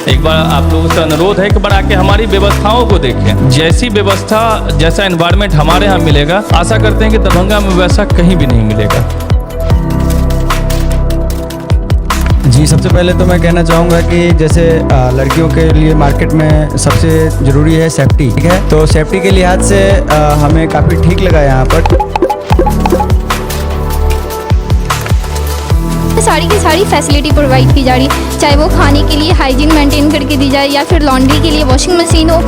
एक बार आप लोगों से अनुरोध है कि बार आके हमारी व्यवस्थाओं को देखें। जैसी व्यवस्था, जैसा एनवायरनमेंट हमारे यहाँ मिलेगा, आशा करते हैं कि दरभंगा में वैसा कहीं भी नहीं मिलेगा। जी, सबसे पहले तो मैं कहना चाहूँगा कि जैसे लड़कियों के लिए मार्केट में सबसे ज़रूरी है सेफ्टी, ठीक है। तो सेफ्टी के लिहाज से हमें काफ़ी ठीक लगा यहाँ पर। सारी की सारी फैसिलिटी प्रोवाइड की जा रही है, चाहे वो खाने के लिए हाइजीन मेंटेन करके दी जाए या फिर लॉन्ड्री के लिए वॉशिंग मशीन हो।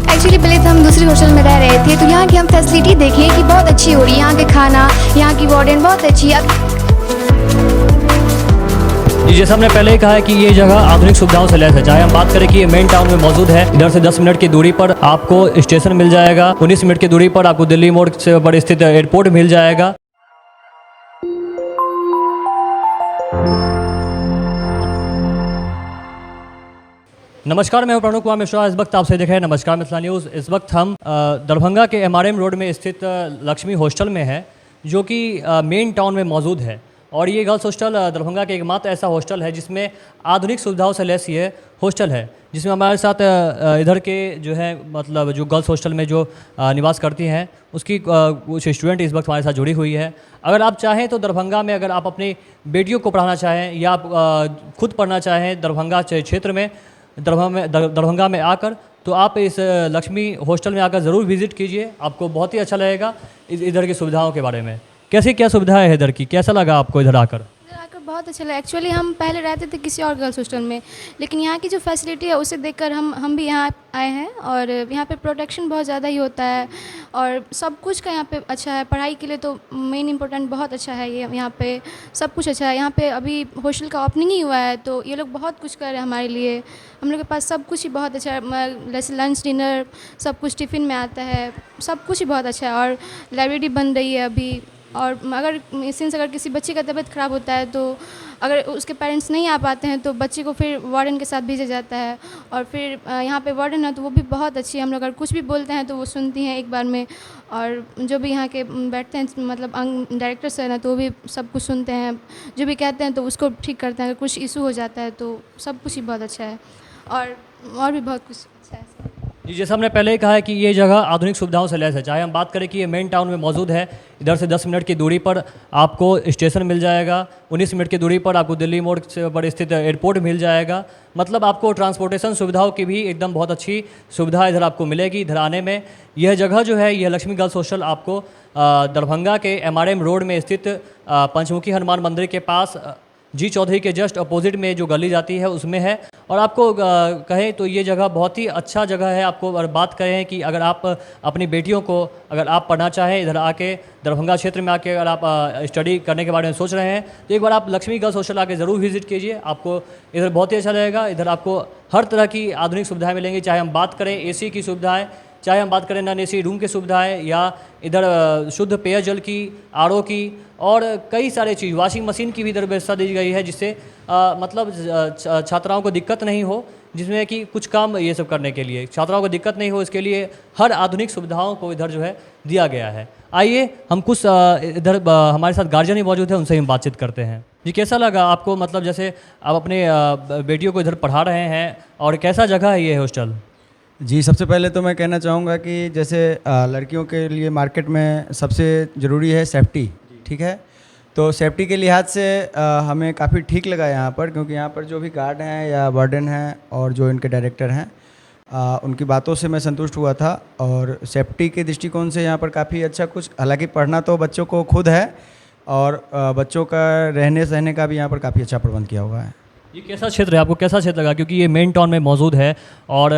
एक्चुअली पहले तो हम दूसरी हॉस्टल में रह रहे थे, तो यहाँ की हम फैसिलिटी देखें कि बहुत अच्छी हो रही है। यहाँ के खाना, यहाँ की वार्डन बहुत अच्छी है। जैसे हमने पहले ही कहा है कि ये जगह आधुनिक सुविधाओं से लैस है। चाहे हम बात करें कि ये मेन टाउन में मौजूद है, इधर से 10 मिनट की दूरी पर आपको स्टेशन मिल जाएगा, 19 मिनट की दूरी पर आपको दिल्ली मोड़ से पर स्थित एयरपोर्ट मिल जाएगा। नमस्कार, मैं हूं प्रणव कुमार मिश्रा। इस वक्त आपसे देख रहे हैं नमस्कार मिथिला न्यूज़। इस वक्त हम दरभंगा के MRM रोड में स्थित लक्ष्मी हॉस्टल में है, जो कि मेन टाउन में मौजूद है। और ये गर्ल्स हॉस्टल दरभंगा के एकमात्र ऐसा हॉस्टल है जिसमें आधुनिक सुविधाओं से लैस ये हॉस्टल है, जिसमें हमारे साथ इधर के जो है मतलब जो गर्ल्स हॉस्टल में जो निवास करती हैं उसकी कुछ स्टूडेंट इस वक्त हमारे साथ जुड़ी हुई है। अगर आप चाहें तो दरभंगा में अगर आप अपनी बेटियों को पढ़ाना चाहें या आप खुद पढ़ना चाहें दरभंगा क्षेत्र में, दरभंगा में आकर, तो आप इस लक्ष्मी हॉस्टल में आकर ज़रूर विज़िट कीजिए। आपको बहुत ही अच्छा लगेगा इधर की सुविधाओं के बारे में। कैसी क्या सुविधा है इधर की, कैसा लगा आपको इधर आकर? इधर आकर बहुत अच्छा लगा। एक्चुअली हम पहले रहते थे किसी और गर्ल्स हॉस्टल में, लेकिन यहाँ की जो फैसिलिटी है उसे देखकर हम भी यहाँ आए हैं। और यहाँ पे प्रोटेक्शन बहुत ज़्यादा ही होता है और सब कुछ का यहाँ पे अच्छा है। पढ़ाई के लिए तो मेन इंपॉर्टेंट बहुत अच्छा है ये, यहाँ पे सब कुछ अच्छा है। यहाँ पे अभी हॉस्टल का ओपनिंग ही हुआ है, तो ये लोग बहुत कुछ कर रहे हैं हमारे लिए। हम लोग के पास सब कुछ ही बहुत अच्छा है, जैसे लंच डिनर सब कुछ टिफ़िन में आता है, सब कुछ ही बहुत अच्छा है। और लाइब्रेरी बन रही है अभी। और अगर सिंस अगर किसी बच्चे का तबीयत ख़राब होता है तो अगर उसके पेरेंट्स नहीं आ पाते हैं तो बच्चे को फिर वार्डन के साथ भेजा जाता है। और फिर यहाँ पे वार्डन है तो वो भी बहुत अच्छी है। हम लोग अगर कुछ भी बोलते हैं तो वो सुनती हैं एक बार में। और जो भी यहाँ के बैठते हैं मतलब डायरेक्टर्स हैं ना, तो वो भी सब कुछ सुनते हैं, जो भी कहते हैं तो उसको ठीक करते हैं। अगर कुछ इशू हो जाता है तो सब कुछ ही बहुत अच्छा है और भी बहुत कुछ अच्छा है। जी, जैसे हमने पहले ही कहा है कि ये जगह आधुनिक सुविधाओं से लैस है। चाहे हम बात करें कि ये मेन टाउन में मौजूद है, इधर से 10 मिनट की दूरी पर आपको स्टेशन मिल जाएगा, 19 मिनट की दूरी पर आपको दिल्ली मोड़ से पर स्थित एयरपोर्ट मिल जाएगा। मतलब आपको ट्रांसपोर्टेशन सुविधाओं की भी एकदम बहुत अच्छी सुविधा इधर आपको मिलेगी इधर आने में। यह जगह जो है, यह लक्ष्मी गर्ल्स हॉस्टल आपको दरभंगा के MRM रोड में स्थित पंचमुखी हनुमान मंदिर के पास जी चौधरी के जस्ट अपोजिट में जो गली जाती है उसमें है। और आपको कहें तो ये जगह बहुत ही अच्छा जगह है। आपको अगर बात करें कि अगर आप अपनी बेटियों को अगर आप पढ़ना चाहें, इधर आके दरभंगा क्षेत्र में आके अगर आप स्टडी करने के बारे में सोच रहे हैं, तो एक बार आप लक्ष्मी गर्ल्स हॉस्टल आके ज़रूर विजिट कीजिए। आपको इधर बहुत ही अच्छा लगेगा। इधर आपको हर तरह की आधुनिक सुविधाएँ मिलेंगी, चाहे हम बात करें AC की सुविधाएँ, चाहे हम बात करें नॉन AC रूम की सुविधाएं, या इधर शुद्ध पेयजल की, RO की, और कई सारे चीज़, वॉशिंग मशीन की भी इधर व्यवस्था दी गई है, जिससे मतलब छात्राओं को दिक्कत नहीं हो, जिसमें कि कुछ काम ये सब करने के लिए छात्राओं को दिक्कत नहीं हो, इसके लिए हर आधुनिक सुविधाओं को इधर जो है दिया गया है। आइए हम कुछ इधर हमारे साथ गार्जियन ही मौजूद है, उनसे हम बातचीत करते हैं। जी, कैसा लगा आपको, मतलब जैसे आप अपने बेटियों को इधर पढ़ा रहे हैं, और कैसा जगह है ये हॉस्टल? जी, सबसे पहले तो मैं कहना चाहूँगा कि जैसे लड़कियों के लिए मार्केट में सबसे ज़रूरी है सेफ्टी, ठीक है। तो सेफ्टी के लिहाज से हमें काफ़ी ठीक लगा यहाँ पर, क्योंकि यहाँ पर जो भी गार्ड हैं या वार्डन हैं और जो इनके डायरेक्टर हैं, उनकी बातों से मैं संतुष्ट हुआ था। और सेफ्टी के दृष्टिकोण से यहाँ पर काफ़ी अच्छा कुछ, हालांकि पढ़ना तो बच्चों को खुद है, और बच्चों का रहने सहने का भी यहाँ पर काफ़ी अच्छा प्रबंध किया हुआ है। ये कैसा क्षेत्र है, आपको कैसा क्षेत्र लगा? क्योंकि ये मेन टाउन में मौजूद है, और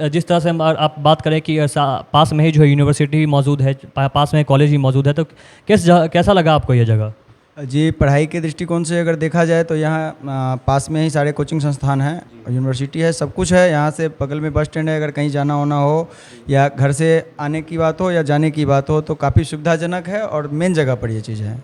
जिस तरह से आप बात करें कि पास में ही जो है यूनिवर्सिटी मौजूद है, पास में कॉलेज ही मौजूद है, तो कैसा लगा आपको ये जगह? जी, पढ़ाई के दृष्टिकोण से अगर देखा जाए तो यहाँ पास में ही सारे कोचिंग संस्थान हैं, यूनिवर्सिटी है, सब कुछ है। यहाँ से बगल में बस स्टैंड है, अगर कहीं जाना होना हो या घर से आने की बात हो या जाने की बात हो तो काफ़ी सुविधाजनक है, और मेन जगह पर ये चीज़ है।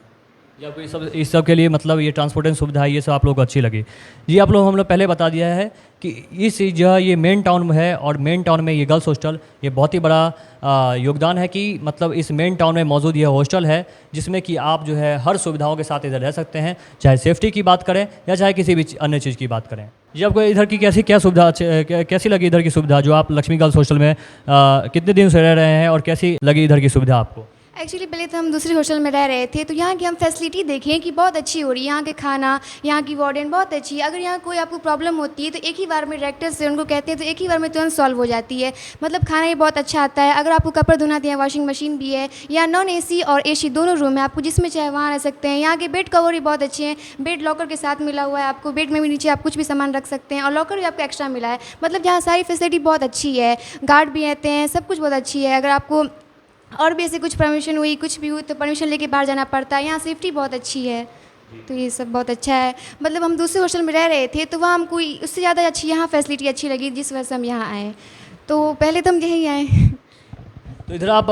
या कोई सब इस सब के लिए मतलब ये ट्रांसपोर्टेशन सुविधा है, ये सब आप लोग को अच्छी लगी। जी आप लोग हम लोग पहले बता दिया है कि इस जो ये मेन टाउन में है और मेन टाउन में ये गर्ल्स हॉस्टल ये बहुत ही बड़ा योगदान है कि मतलब इस मेन टाउन में मौजूद ये हॉस्टल है जिसमें कि आप जो है हर सुविधाओं के साथ इधर रह सकते हैं, चाहे सेफ्टी की बात करें या चाहे किसी भी अन्य चीज़ की बात करें। जी आपको इधर की क्या सुविधा कैसी लगी इधर की सुविधा जो आप लक्ष्मी गर्ल्स हॉस्टल में कितने दिन से रह रहे हैं और कैसी लगी इधर की सुविधा आपको? एक्चुअली पहले तो हम दूसरी हॉस्टल में रह रहे थे, तो यहाँ की हम फैसिलिटी देखें कि बहुत अच्छी हो रही है। यहाँ के खाना, यहाँ की वार्डन बहुत अच्छी है। अगर यहाँ कोई आपको प्रॉब्लम होती है तो एक ही बार में डायरेक्टर से उनको कहते हैं तो एक ही बार में तुरंत सॉल्व हो जाती है। मतलब खाना ये बहुत अच्छा आता है। अगर आपको कपड़े धोना है, वॉशिंग मशीन भी है। यहाँ नॉन AC और AC दोनों रूम है, आपको जिसमें चाहे वहाँ रह सकते हैं। यहाँ के बेड कवर भी बहुत अच्छे हैं, बेड लॉकर के साथ मिला हुआ है आपको। बेड में भी नीचे आप कुछ भी सामान रख सकते हैं और लॉकर भी आपको एक्स्ट्रा मिला है। मतलब यहाँ सारी फैसिलिटी बहुत अच्छी है, गार्ड भी रहते हैं, सब कुछ बहुत अच्छी है। अगर आपको और भी ऐसे कुछ परमिशन हुई, कुछ भी हुई तो परमिशन लेके बाहर जाना पड़ता है। यहाँ सेफ्टी बहुत अच्छी है, तो ये सब बहुत अच्छा है। मतलब हम दूसरे हॉस्टल में रह रहे थे तो वहाँ हमको उससे ज़्यादा अच्छी यहाँ फैसिलिटी अच्छी लगी, जिस वजह से हम यहाँ आए। तो पहले तो हम यहीं आए। तो इधर आप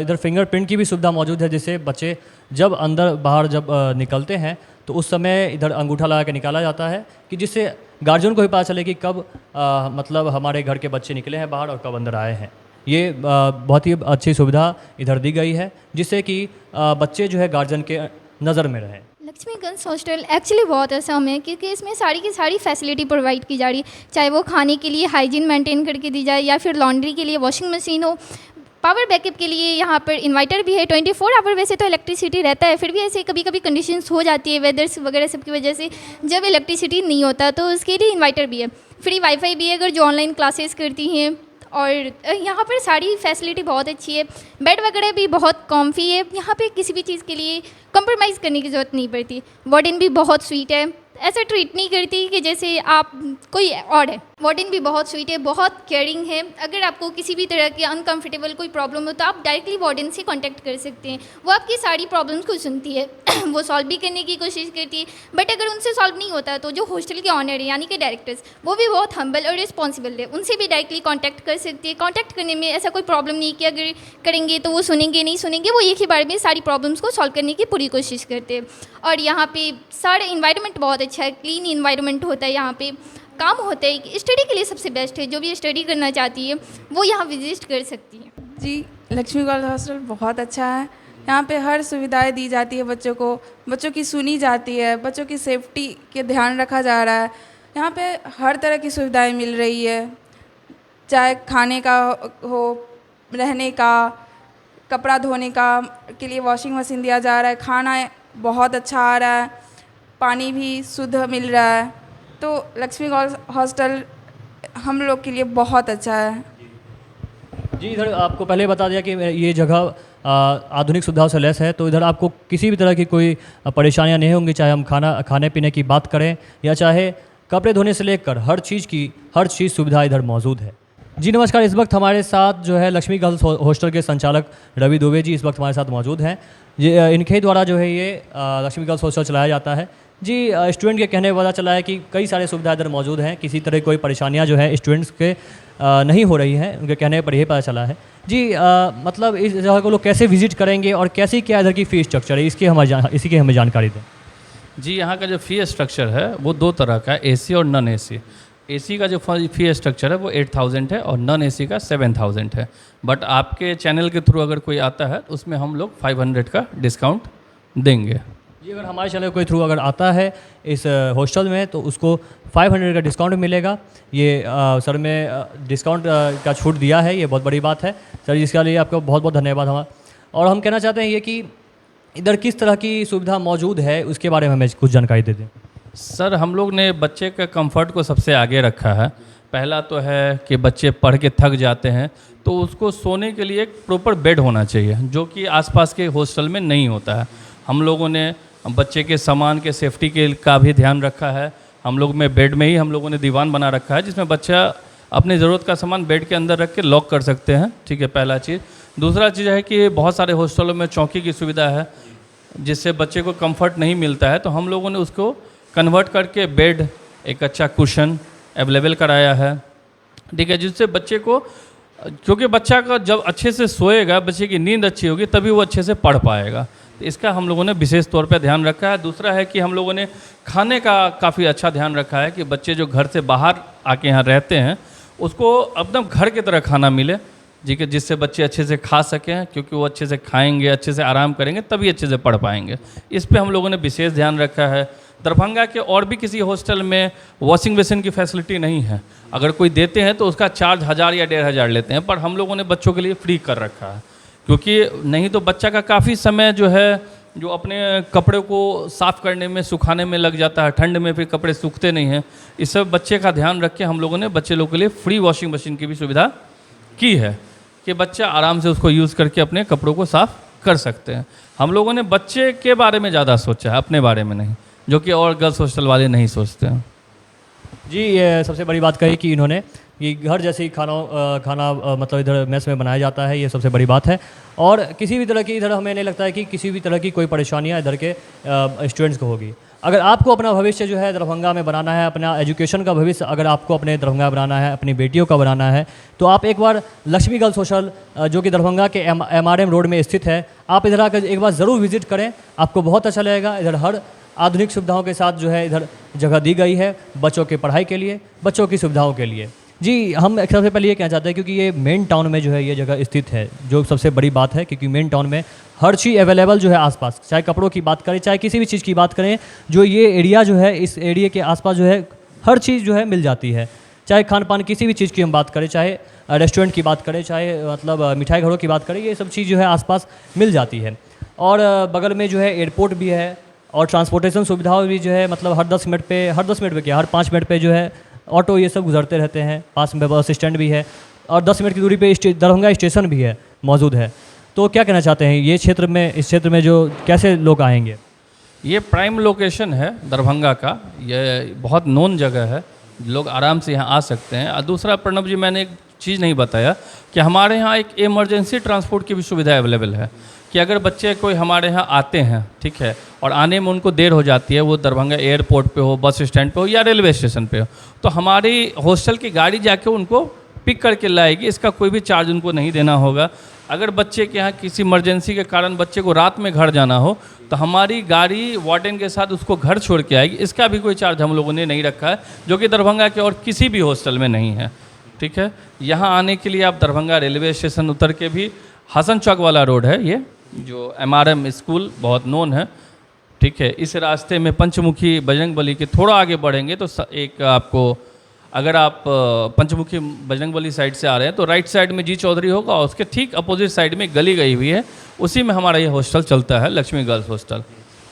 इधर फिंगरप्रिंट की भी सुविधा मौजूद है, जिससे बच्चे जब अंदर बाहर जब निकलते हैं तो उस समय इधर अंगूठा लगा के निकाला जाता है कि जिससे गार्जियन को भी पता चले कि कब मतलब हमारे घर के बच्चे निकले हैं बाहर और कब अंदर आए हैं। ये बहुत ही अच्छी सुविधा इधर दी गई है जिससे कि बच्चे जो है गार्जियन के नज़र में रहें। लक्ष्मी गर्ल्स हॉस्टल एक्चुअली बहुत अच्छा है क्योंकि इसमें सारी की सारी फैसिलिटी प्रोवाइड की जा रही है, चाहे वो खाने के लिए हाइजीन मेंटेन करके दी जाए या फिर लॉन्ड्री के लिए वॉशिंग मशीन हो। पावर बैकअप के लिए यहाँ पर इन्वर्टर भी है 24 आवर। वैसे तो इलेक्ट्रिसिटी रहता है, फिर भी ऐसे कभी कभी कंडीशंस हो जाती है वेदर्स वगैरह सब की वजह से, जब इलेक्ट्रिसिटी नहीं होता तो उसके लिए इन्वर्टर भी है। फ्री वाईफाई भी है अगर जो ऑनलाइन क्लासेस करती हैं। और यहाँ पर सारी फैसिलिटी बहुत अच्छी है, बेड वगैरह भी बहुत कॉम्फी है। यहाँ पे किसी भी चीज़ के लिए कंप्रोमाइज़ करने की ज़रूरत नहीं पड़ती। वार्डन भी बहुत स्वीट है, ऐसा ट्रीट नहीं करती कि जैसे आप कोई और है। वार्डन भी बहुत स्वीट है, बहुत केयरिंग है। अगर आपको किसी भी तरह के अनकंफर्टेबल कोई प्रॉब्लम हो तो आप डायरेक्टली वार्डन से कांटेक्ट कर सकते हैं, वो आपकी सारी प्रॉब्लम्स को सुनती है वो सॉल्व भी करने की कोशिश करती है। बट अगर उनसे सॉल्व नहीं होता तो जो हॉस्टल के ऑनर है यानी कि डायरेक्टर्स, वो भी बहुत हम्बल और रिस्पॉन्सिबल है, उनसे भी डायरेक्टली कॉन्टैक्ट कर सकती है। कॉन्टैक्ट करने में ऐसा कोई प्रॉब्लम नहीं कि अगर करेंगे तो वो सुनेंगे नहीं सुनेंगे, वो एक ही बार में सारी प्रॉब्लम्स को सॉल्व करने की पूरी कोशिश करते हैं। और यहाँ पे सारे इन्वायरमेंट बहुत अच्छा है, क्लीन इन्वायरमेंट होता है। यहाँ पे काम होता है, स्टडी के लिए सबसे बेस्ट है। जो भी स्टडी करना चाहती है वो यहाँ विजिट कर सकती है। जी, लक्ष्मी गर्ल्स हॉस्टल बहुत अच्छा है। यहाँ पे हर सुविधाएं दी जाती है बच्चों को, बच्चों की सुनी जाती है, बच्चों की सेफ्टी के ध्यान रखा जा रहा है। यहाँ पे हर तरह की सुविधाएं मिल रही है, चाहे खाने का हो, रहने का, कपड़ा धोने का के लिए वॉशिंग मशीन दिया जा रहा है, खाना बहुत अच्छा आ रहा है, पानी भी शुद्ध मिल रहा है। तो लक्ष्मी गर्ल्स हॉस्टल हम लोग के लिए बहुत अच्छा है। जी इधर आपको पहले बता दिया कि ये जगह आधुनिक सुविधाओं से लैस है, तो इधर आपको किसी भी तरह की कोई परेशानियां नहीं होंगी, चाहे हम खाने पीने की बात करें या चाहे कपड़े धोने से लेकर हर चीज़ सुविधा इधर मौजूद है। जी नमस्कार, इस वक्त हमारे साथ जो है लक्ष्मी गर्ल्स हॉस्टल के संचालक रवि दुबे जी इस वक्त हमारे साथ मौजूद हैं। ये इनके द्वारा जो है ये लक्ष्मी गर्ल्स हॉस्टल चलाया जाता है। जी स्टूडेंट के कहने पता चला है कि कई सारे सुविधा इधर मौजूद हैं, किसी तरह कोई परेशानियां जो है स्टूडेंट्स के नहीं हो रही हैं, उनके कहने पर यही पता चला है। जी मतलब इस जगह को लोग कैसे विजिट करेंगे और कैसी क्या इधर की फ़ीस स्ट्रक्चर है, इसी की हमें जानकारी दें। जी यहाँ का जो फ़ी स्ट्रक्चर है वो दो तरह का है, AC और नॉन AC। AC का जो फ़ी स्ट्रक्चर है वो 8000 है और नॉन AC का 7000 है। बट आपके चैनल के थ्रू अगर कोई आता है तो उसमें हम लोग 500 का डिस्काउंट देंगे। जी अगर हमारे चैनल कोई थ्रू अगर आता है इस हॉस्टल में तो उसको 500 का डिस्काउंट मिलेगा। ये सर में डिस्काउंट का छूट दिया है, ये बहुत बड़ी बात है सर, इसके लिए आपका बहुत बहुत धन्यवाद। और हम कहना चाहते हैं ये कि इधर किस तरह की सुविधा मौजूद है उसके बारे में हमें कुछ जानकारी दे दें। सर हम लोग ने बच्चे के कंफर्ट को सबसे आगे रखा है। पहला तो है कि बच्चे पढ़ के थक जाते हैं तो उसको सोने के लिए एक प्रॉपर बेड होना चाहिए, जो कि आसपास के हॉस्टल में नहीं होता है। हम लोगों ने बच्चे के सामान के सेफ्टी के का भी ध्यान रखा है। हम लोग में बेड में ही हम लोगों ने दीवान बना रखा है जिसमें बच्चा अपनी ज़रूरत का सामान बेड के अंदर रख के लॉक कर सकते हैं। ठीक है, पहला चीज़। दूसरा चीज़ है कि बहुत सारे हॉस्टलों में चौकी की सुविधा है जिससे बच्चे को कंफर्ट नहीं मिलता है, तो हम लोगों ने उसको कन्वर्ट करके बेड, एक अच्छा कुशन अवेलेबल कराया है। ठीक है, जिससे बच्चे को, क्योंकि बच्चा का जब अच्छे से सोएगा, बच्चे की नींद अच्छी होगी तभी वो अच्छे से पढ़ पाएगा। तो इसका हम लोगों ने विशेष तौर पे ध्यान रखा है। दूसरा है कि हम लोगों ने खाने का काफ़ी अच्छा ध्यान रखा है कि बच्चे जो घर से बाहर आके यहाँ रहते हैं उसको एकदम घर की तरह खाना मिले, जी कि जिससे बच्चे अच्छे से खा सकें, क्योंकि वो अच्छे से खाएंगे, अच्छे से आराम करेंगे, तभी अच्छे से पढ़ पाएंगे। इस पे हम लोगों ने विशेष ध्यान रखा है। दरभंगा के और भी किसी हॉस्टल में वॉशिंग मशीन की फैसिलिटी नहीं है, अगर कोई देते हैं तो उसका चार्ज 1000 या 1500 लेते हैं, पर हम लोगों ने बच्चों के लिए फ्री कर रखा है, क्योंकि नहीं तो बच्चा का काफ़ी समय जो है जो अपने कपड़े को साफ़ करने में, सुखाने में लग जाता है, ठंड में फिर कपड़े सूखते नहीं हैं। इस सब बच्चे का ध्यान रख के हम लोगों ने बच्चे लोगों के लिए फ्री वॉशिंग मशीन की भी सुविधा की है कि बच्चा आराम से उसको यूज़ करके अपने कपड़ों को साफ़ कर सकते हैं। हम लोगों ने बच्चे के बारे में ज़्यादा सोचा है, अपने बारे में नहीं, जो कि और गर्ल्स हॉस्टल वाले नहीं सोचते हैं। जी, ये सबसे बड़ी बात कही कि इन्होंने कि घर जैसे ही खाना मतलब इधर मेस में बनाया जाता है, ये सबसे बड़ी बात है। और किसी भी तरह की इधर हमें नहीं लगता है कि किसी भी तरह की कोई परेशानियाँ इधर के स्टूडेंट्स को होगी। अगर आपको अपना भविष्य जो है दरभंगा में बनाना है, अपना एजुकेशन का भविष्य अगर आपको अपने दरभंगा बनाना है, अपनी बेटियों का बनाना है, तो आप एक बार लक्ष्मी गर्ल्स हॉस्टल जो कि दरभंगा के MRM रोड में स्थित है, आप इधर आकर एक बार ज़रूर विजिट करें, आपको बहुत अच्छा लगेगा। इधर हर आधुनिक सुविधाओं के साथ जो है इधर जगह दी गई है बच्चों के पढ़ाई के लिए, बच्चों की सुविधाओं के लिए। जी, हम सबसे पहले ये कहना चाहते हैं क्योंकि ये मेन टाउन में जो है ये जगह स्थित है, जो सबसे बड़ी बात है, क्योंकि मेन टाउन में हर चीज़ अवेलेबल जो है आसपास, चाहे कपड़ों की बात करें, चाहे किसी भी चीज़ की बात करें, जो ये एरिया जो है, इस एरिया के आसपास जो है हर चीज़ जो है मिल जाती है। चाहे खान पान किसी भी चीज़ की हम बात करें, चाहे रेस्टोरेंट की बात करें, चाहे मतलब मिठाई घरों की बात करें, ये सब चीज़ जो है आसपास मिल जाती है। और बगल में जो है एयरपोर्ट भी है और ट्रांसपोर्टेशन सुविधाओं भी जो है, मतलब हर 10 मिनट पे क्या, हर 5 मिनट पे जो है ऑटो ये सब गुजरते रहते हैं। पास में बस स्टैंड भी है और 10 मिनट की दूरी पे दरभंगा स्टेशन भी है, मौजूद है। तो क्या कहना चाहते हैं इस क्षेत्र में जो कैसे लोग आएंगे? ये प्राइम लोकेशन है दरभंगा का, ये बहुत नोन जगह है, लोग आराम से यहाँ आ सकते हैं। और दूसरा प्रणब जी, मैंने एक चीज़ नहीं बताया कि हमारे यहाँ एक इमरजेंसी ट्रांसपोर्ट की भी सुविधा अवेलेबल है कि अगर बच्चे कोई हमारे यहाँ आते हैं, ठीक है, और आने में उनको देर हो जाती है, वो दरभंगा एयरपोर्ट पे हो, बस स्टैंड पे हो या रेलवे स्टेशन पे हो, तो हमारी हॉस्टल की गाड़ी जाके उनको पिक करके लाएगी, इसका कोई भी चार्ज उनको नहीं देना होगा। अगर बच्चे के यहाँ किसी इमरजेंसी के कारण बच्चे को रात में घर जाना हो तो हमारी गाड़ी वार्डन के साथ उसको घर छोड़ के आएगी, इसका भी कोई चार्ज हम लोगों ने नहीं रखा है, जो कि दरभंगा के और किसी भी हॉस्टल में नहीं है। ठीक है, यहाँ आने के लिए आप दरभंगा रेलवे स्टेशन उतर के भी, हसन चौक वाला रोड है ये, जो MRM स्कूल बहुत नोन है, ठीक है, इस रास्ते में पंचमुखी बजरंगबली के थोड़ा आगे बढ़ेंगे तो एक आपको, अगर आप पंचमुखी बजरंगबली साइड से आ रहे हैं तो राइट साइड में जी चौधरी होगा और उसके ठीक अपोजिट साइड में गली गई हुई है, उसी में हमारा ये हॉस्टल चलता है, लक्ष्मी गर्ल्स हॉस्टल।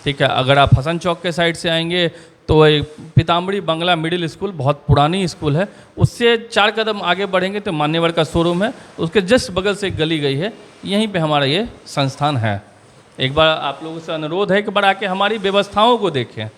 ठीक है, अगर आप हसन चौक के साइड से आएंगे तो एक पीताम्बरी बंगला मिडिल स्कूल, बहुत पुरानी स्कूल है, उससे 4 कदम आगे बढ़ेंगे तो मान्यवर का शोरूम है, उसके जस्ट बगल से एक गली गई है, यहीं पे हमारा ये संस्थान है। एक बार आप लोगों से अनुरोध है कि बार आके हमारी व्यवस्थाओं को देखें,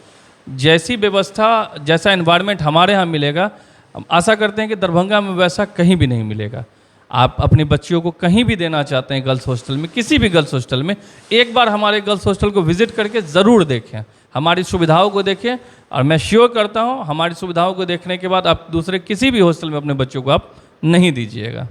जैसी व्यवस्था, जैसा एनवायरनमेंट हमारे यहाँ मिलेगा, हम आशा करते हैं कि दरभंगा में वैसा कहीं भी नहीं मिलेगा। आप अपनी बच्चियों को कहीं भी देना चाहते हैं गर्ल्स हॉस्टल में, किसी भी गर्ल्स हॉस्टल में, एक बार हमारे गर्ल्स हॉस्टल को विजिट करके ज़रूर देखें, हमारी सुविधाओं को देखें, और मैं श्योर करता हूँ हमारी सुविधाओं को देखने के बाद आप दूसरे किसी भी हॉस्टल में अपने बच्चों को आप नहीं दीजिएगा।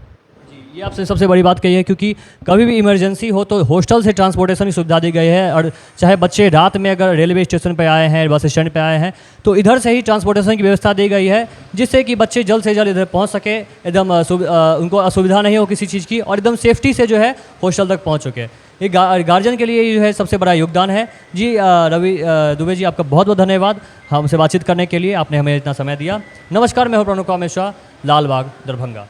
ये आपसे सबसे बड़ी बात कही है, क्योंकि कभी भी इमरजेंसी हो तो हॉस्टल से ट्रांसपोर्टेशन की सुविधा दी गई है। और चाहे बच्चे रात में अगर रेलवे स्टेशन पे आए हैं, बस स्टैंड पे आए हैं, तो इधर से ही ट्रांसपोर्टेशन की व्यवस्था दी गई है, जिससे कि बच्चे जल्द से जल्द इधर पहुंच सके, एकदम उनको असुविधा नहीं हो किसी चीज़ की, और एकदम सेफ्टी से जो है हॉस्टल तक पहुँच चुके। ये गार्जियन के लिए जो है सबसे बड़ा योगदान है। जी रवि दुबे जी, आपका बहुत बहुत धन्यवाद हमसे बातचीत करने के लिए, आपने हमें इतना समय दिया। नमस्कार, मैं हूँ प्रणुका मिश्रा, लालबाग, दरभंगा।